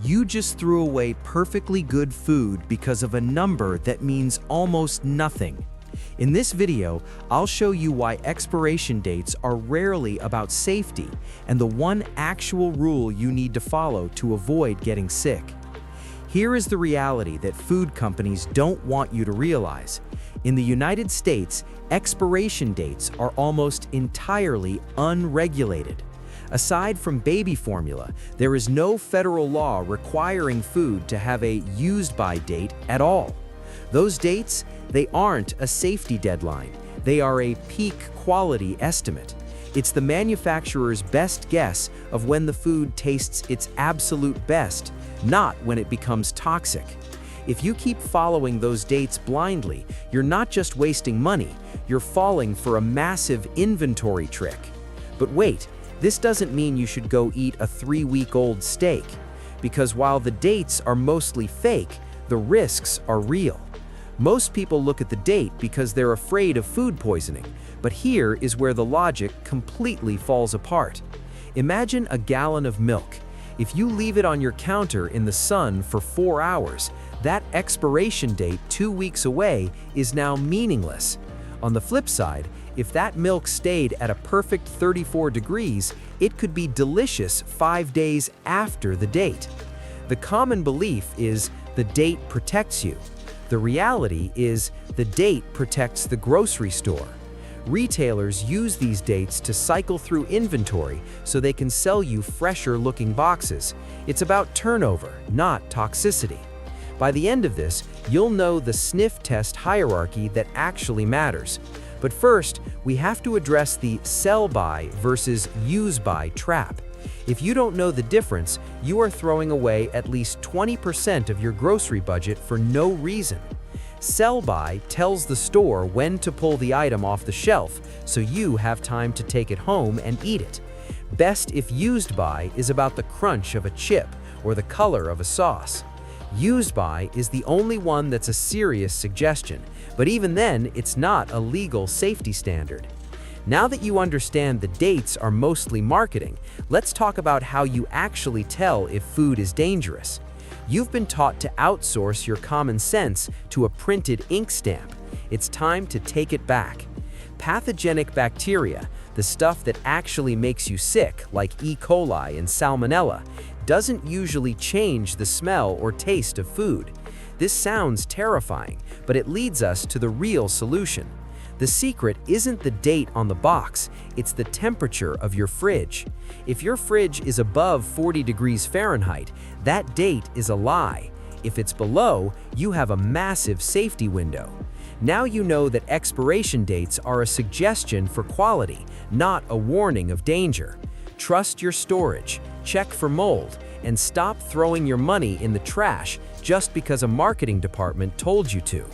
You just threw away perfectly good food because of a number that means almost nothing. In this video, I'll show you why expiration dates are rarely about safety and the one actual rule you need to follow to avoid getting sick. Here is the reality that food companies don't want you to realize. In the United States, expiration dates are almost entirely unregulated. Aside from baby formula, there is no federal law requiring food to have a use-by date at all. Those dates, they aren't a safety deadline. They are a peak quality estimate. It's the manufacturer's best guess of when the food tastes its absolute best, not when it becomes toxic. If you keep following those dates blindly, you're not just wasting money, you're falling for a massive inventory trick. But wait, this doesn't mean you should go eat a 3-week-old steak, because while the dates are mostly fake, the risks are real. Most people look at the date because they're afraid of food poisoning, but here is where the logic completely falls apart. Imagine a gallon of milk. If you leave it on your counter in the sun for 4 hours, that expiration date 2 weeks away is now meaningless. On the flip side, if that milk stayed at a perfect 34 degrees, it could be delicious 5 days after the date. The common belief is the date protects you. The reality is the date protects the grocery store. Retailers use these dates to cycle through inventory so they can sell you fresher-looking boxes. It's about turnover, not toxicity. By the end of this, you'll know the sniff test hierarchy that actually matters. But first, we have to address the sell-by versus use-by trap. If you don't know the difference, you are throwing away at least 20% of your grocery budget for no reason. Sell-by tells the store when to pull the item off the shelf, so you have time to take it home and eat it. Best if used-by is about the crunch of a chip or the color of a sauce. Used-by is the only one that's a serious suggestion, but even then, it's not a legal safety standard. Now that you understand the dates are mostly marketing, let's talk about how you actually tell if food is dangerous. You've been taught to outsource your common sense to a printed ink stamp. It's time to take it back. Pathogenic bacteria, the stuff that actually makes you sick, like E. coli and salmonella, doesn't usually change the smell or taste of food. This sounds terrifying, but it leads us to the real solution. The secret isn't the date on the box, it's the temperature of your fridge. If your fridge is above 40 degrees Fahrenheit, that date is a lie. If it's below, you have a massive safety window. Now you know that expiration dates are a suggestion for quality, not a warning of danger. Trust your storage, check for mold, and stop throwing your money in the trash just because a marketing department told you to.